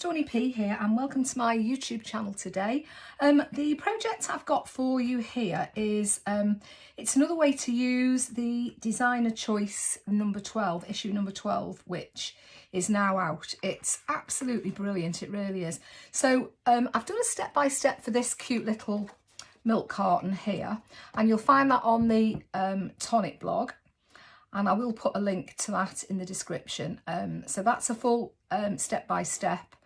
Stony P here and welcome to my YouTube channel today. The project I've got for you here is, it's another way to use the Designer Choice number 12, issue number 12, which is now out. It's absolutely brilliant, it really is. So I've done a step-by-step for this cute little milk carton here, and you'll find that on the Tonic blog. And I will put a link to that in the description. So that's a full step-by-step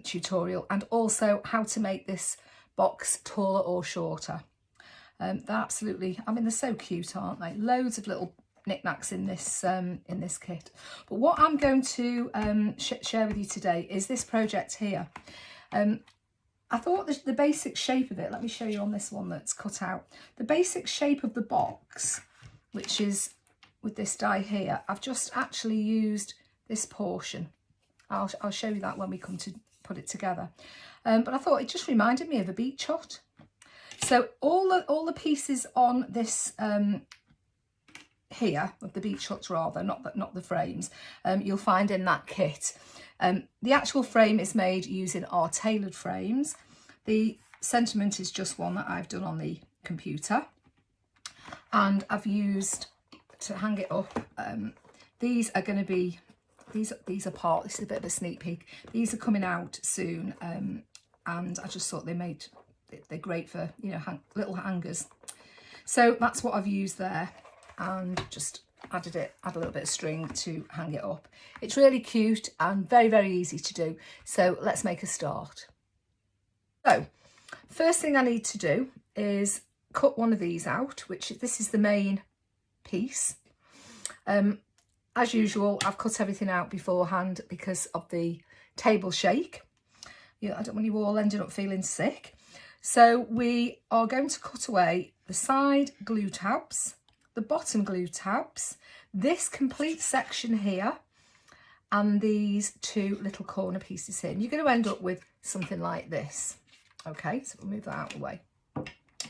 tutorial, and also how to make this box taller or shorter. They're absolutely, I mean, they're so cute, aren't they? Loads of little knickknacks in this kit. But what I'm going to share with you today is this project here. I thought the basic shape of it, let me show you on this one that's cut out. The basic shape of the box, which is with this die here, I've just actually used this portion. I'll show you that when we come to put it together. But I thought it just reminded me of a beach hut. So all the pieces on this here, of the beach hut rather, not the frames, you'll find in that kit. The actual frame is made using our tailored frames. The sentiment is just one that I've done on the computer, and I've used to hang it up. These are going to be, these are part, this is a bit of a sneak peek. These are coming out soon, and I just thought they're great for, you know, little hangers. So that's what I've used there, and just add a little bit of string to hang it up. It's really cute and very, very easy to do. So let's make a start. So first thing I need to do is cut one of these out, which this is the main piece. As usual, I've cut everything out beforehand because of the table shake. I don't want you all ending up feeling sick. So we are going to cut away the side glue tabs, the bottom glue tabs, this complete section here, and these two little corner pieces here. And you're going to end up with something like this. Okay, so we'll move that out of the way.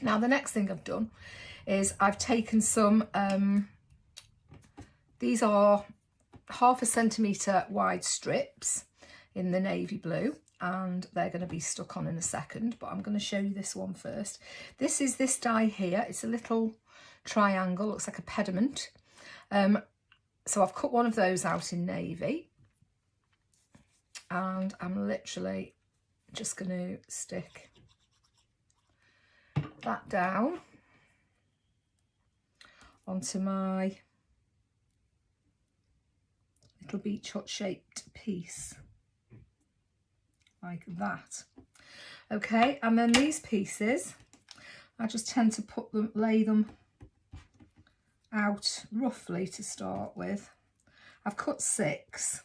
Now the next thing I've done is I've taken some these are 1/2 centimetre wide strips in the navy blue, and they're going to be stuck on in a second, but I'm going to show you this one first. This is this die here. It's a little triangle, looks like a pediment. So I've cut one of those out in navy, and I'm literally just going to stick that down onto my little beach hut shaped piece like that. Okay, and then these pieces, I just tend to lay them out roughly to start with. I've cut 6,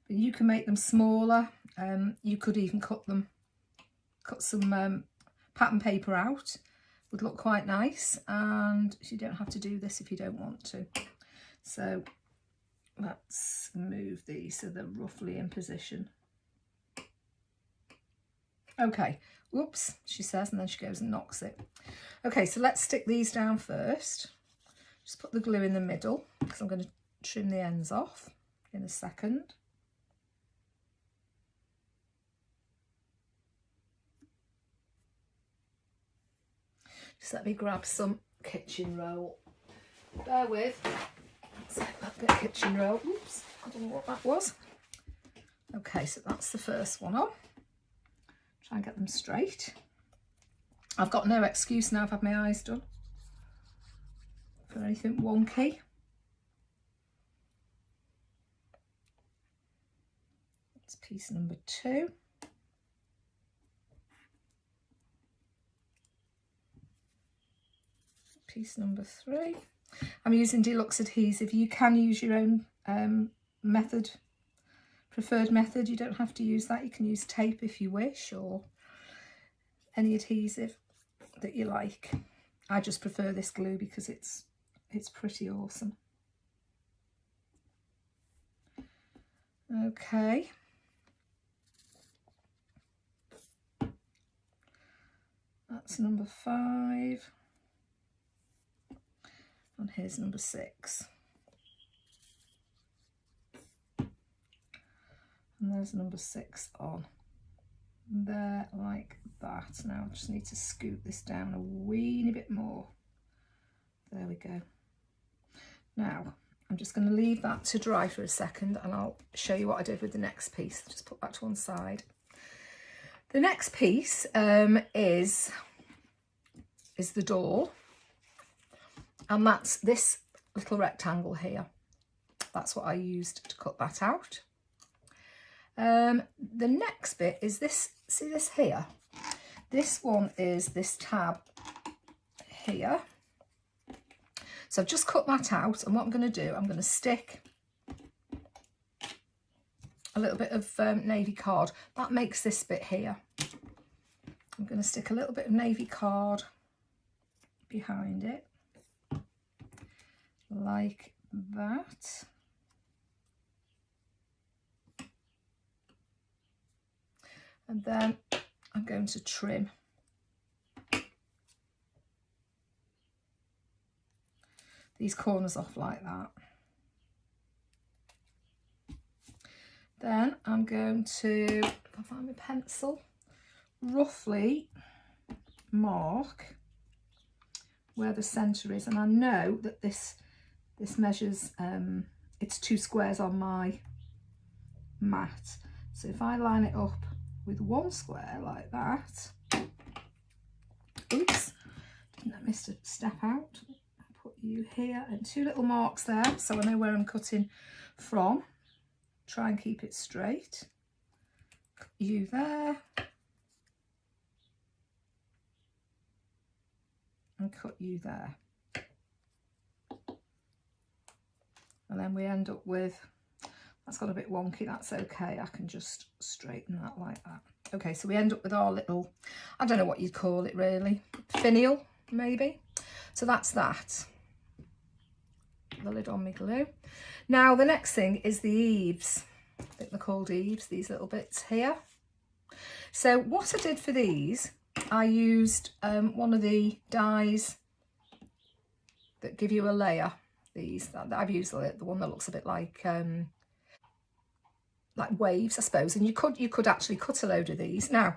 but you can make them smaller. You could even cut some pattern paper out, would look quite nice, and you don't have to do this if you don't want to. So let's move these so they're roughly in position. Okay, whoops, she says, and then she goes and knocks it. Okay, so let's stick these down first. Just put the glue in the middle because I'm going to trim the ends off in a second. Just let me grab some kitchen roll. Bear with. Let's get that bit of kitchen roll. Oops, I don't know what that was. Okay, so that's the first one on. Try and get them straight. I've got no excuse now. I've had my eyes done for anything wonky. That's piece number 2. Piece number 3. I'm using deluxe adhesive. You can use your own preferred method. You don't have to use that. You can use tape if you wish, or any adhesive that you like. I just prefer this glue because it's pretty awesome. Okay. That's number 5. And here's number 6. And there's number 6 on there, like that. Now I just need to scoot this down a weeny bit more. There we go. Now I'm just going to leave that to dry for a second, and I'll show you what I did with the next piece. Just put that to one side. The next piece is the door, and that's this little rectangle here. That's what I used to cut that out. The next bit is this, see this here? This one is this tab here. So I've just cut that out, and what I'm going to do, I'm going to stick a little bit of navy card. That makes this bit here. I'm going to stick a little bit of navy card behind it, like that. And then I'm going to trim these corners off like that. Then I'm going to, if I find my pencil, roughly mark where the centre is. And I know that this measures, it's 2 squares on my mat. So if I line it up with 1 square like that, oops, didn't I miss a step out? I'll put you here, and 2 little marks there so I know where I'm cutting from. Try and keep it straight. Cut you there, and cut you there. And then we end up with, that's got a bit wonky, that's okay, I can just straighten that like that. Okay, so we end up with our little, I don't know what you'd call it really, finial maybe. So that's that. The lid on my glue. Now the next thing is the eaves. I think they're called eaves, these little bits here. So what I did for these, I used one of the dies that give you a layer. These that I've used the one that looks a bit like waves, I suppose, and you could actually cut a load of these. Now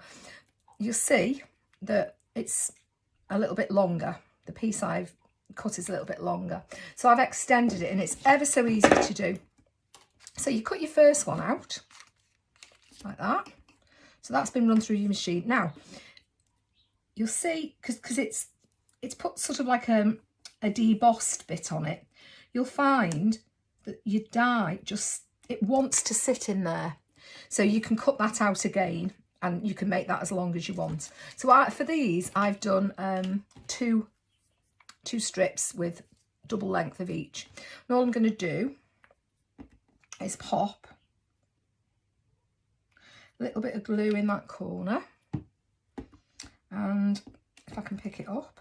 you'll see that it's a little bit longer. The piece I've cut is a little bit longer, so I've extended it, and it's ever so easy to do. So you cut your first one out like that. So that's been run through your machine. Now you'll see, because it's put sort of like a debossed bit on it, you'll find that your die just, it wants to sit in there. So you can cut that out again, and you can make that as long as you want. So for these, I've done two strips with double length of each. And all I'm going to do is pop a little bit of glue in that corner, and if I can pick it up,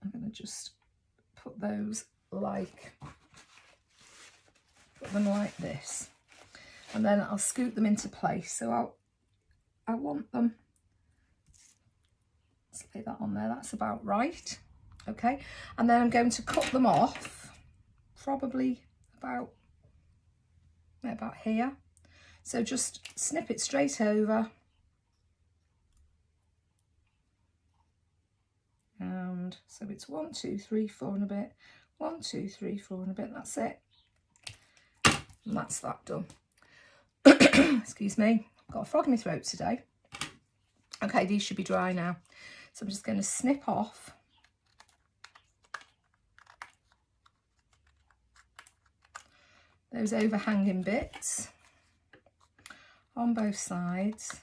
I'm going to just put those put them like this, and then I'll scoot them into place. So I want them, let's lay that on there, that's about right. Okay, and then I'm going to cut them off, probably about here. So just snip it straight over, and so it's 1, 2, 3, 4 and a bit, 1, 2, 3, 4 and a bit. That's it, and that's that done. Excuse me, I've got a frog in my throat today. Okay, these should be dry now, so I'm just going to snip off those overhanging bits on both sides.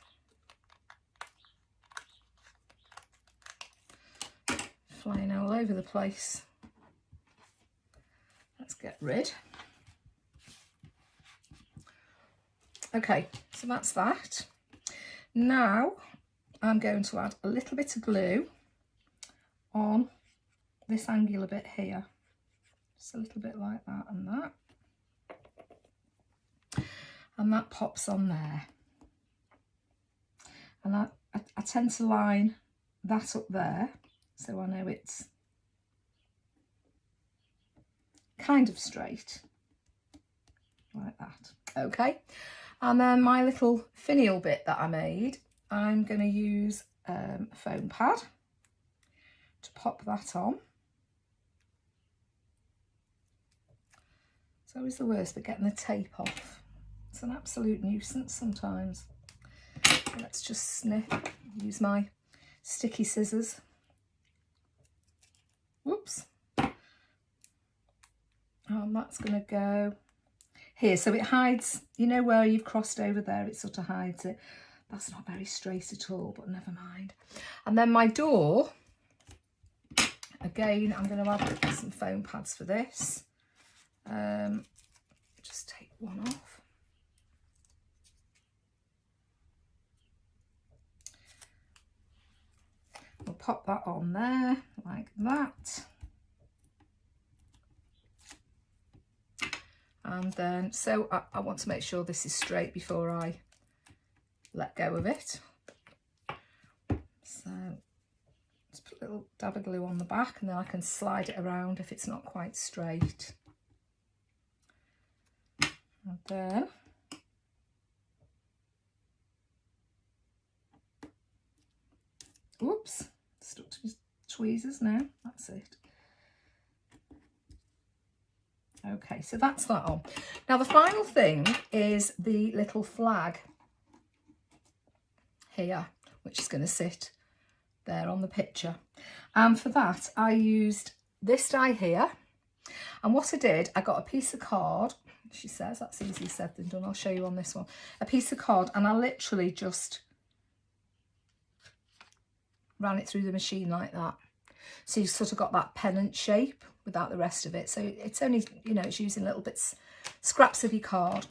Flying all over the place. Let's get rid. Okay, so that's that. Now I'm going to add a little bit of glue on this angular bit here. Just a little bit like that and that. And that pops on there. And I tend to line that up there, so I know it's kind of straight. like that. Okay, and then my little finial bit that I made, I'm going to use a foam pad to pop that on. It's always the worst, but getting the tape off. It's an absolute nuisance sometimes. Let's just snip, use my sticky scissors. Whoops. And that's going to go here. So it hides, you know where you've crossed over there, it sort of hides it. That's not very straight at all, but never mind. And then my door, again, I'm going to add some foam pads for this. Just take one off. We'll pop that on there like that. And then, so I want to make sure this is straight before I let go of it. So let's put a little dab of glue on the back, and then I can slide it around if it's not quite straight. And then whoops, stuck to my tweezers now. That's it. Okay, so that's that on. Now the final thing is the little flag here, which is going to sit there on the picture. And for that, I used this die here. And what I did, I got a piece of card. She says that's easier said than done. I'll show you on this one. A piece of card, and I literally just ran it through the machine like that. So you've sort of got that pennant shape without the rest of it. So it's only, you know, it's using little bits, scraps of your card.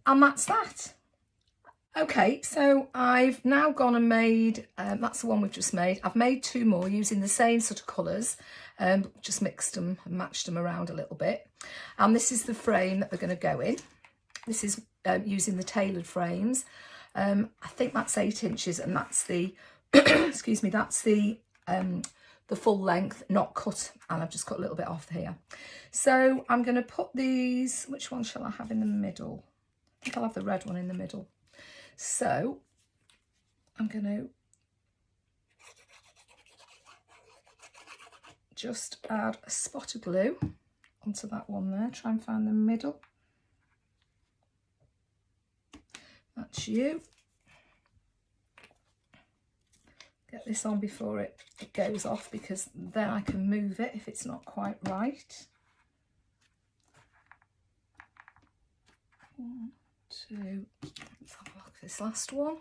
And that's that. Okay, so I've now gone and made, that's the one we've just made. I've made two more using the same sort of colours, just mixed them and matched them around a little bit. And this is the frame that they're going to go in. This is using the tailored frames. I think that's 8 inches, and that's the, excuse me, that's the full length, not cut, and I've just cut a little bit off here. So I'm going to put these, which one shall I have in the middle? I think I'll have the red one in the middle. So I'm going to just add a spot of glue onto that one there, try and find the middle. That's you. Get this on before it goes off, because then I can move it if it's not quite right. 1, 2, let's have a look at this last one.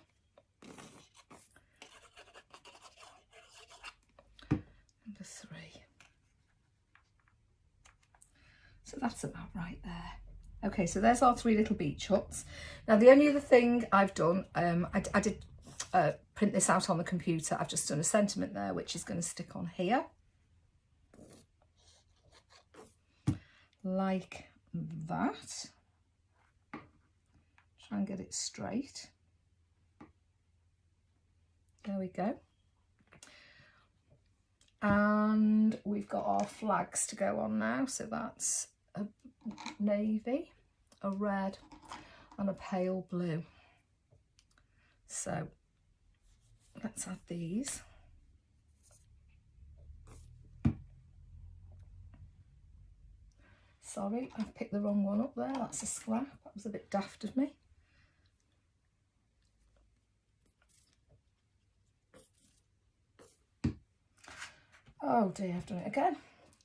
Number 3. So that's about right there. Okay, so there's our 3 little beach huts. Now the only other thing I've done, I did print this out on the computer. I've just done a sentiment there, which is going to stick on here. Like that. Try and get it straight. There we go. And we've got our flags to go on now. So that's a navy, a red, and a pale blue. So let's add these. Sorry, I've picked the wrong one up there. That's a scrap. That was a bit daft of me. Oh dear, I've done it again.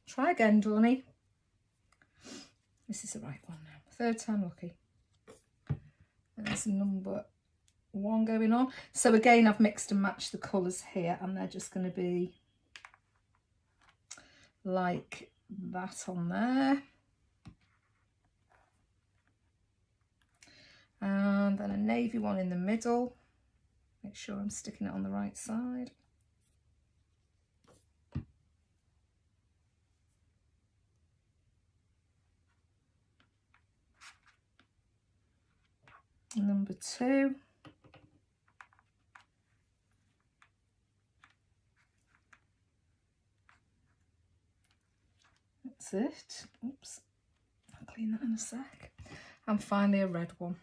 Try again, Donny. This is the right one now. 3rd time lucky. There's number 1 going on. So again, I've mixed and matched the colours here, and they're just going to be like that on there. And then a navy one in the middle. Make sure I'm sticking it on the right side. Number 2. That's it. Oops, Clean that in a sec. And finally a red one.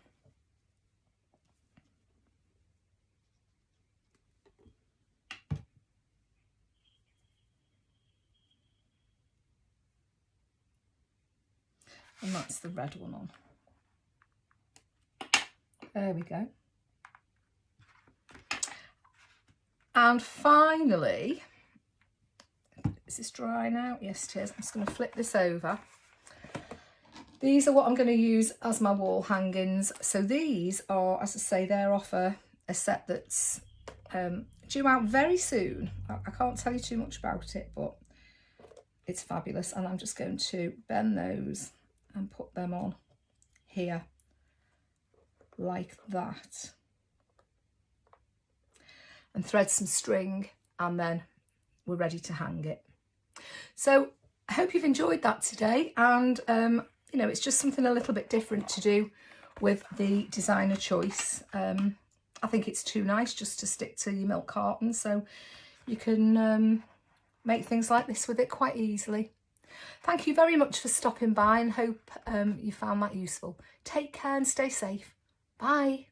And that's the red one on. There we go. And finally, is this dry now? Yes, it is. I'm just going to flip this over. These are what I'm going to use as my wall hangings. So these are, as I say, they're off a set that's due out very soon. I can't tell you too much about it, but it's fabulous. And I'm just going to bend those and put them on here like that. And thread some string, and then we're ready to hang it. So I hope you've enjoyed that today, and you know, it's just something a little bit different to do with the Designer Choice. I think it's too nice just to stick to your milk carton, so you can make things like this with it quite easily. Thank you very much for stopping by, and hope you found that useful. Take care and stay safe. Bye.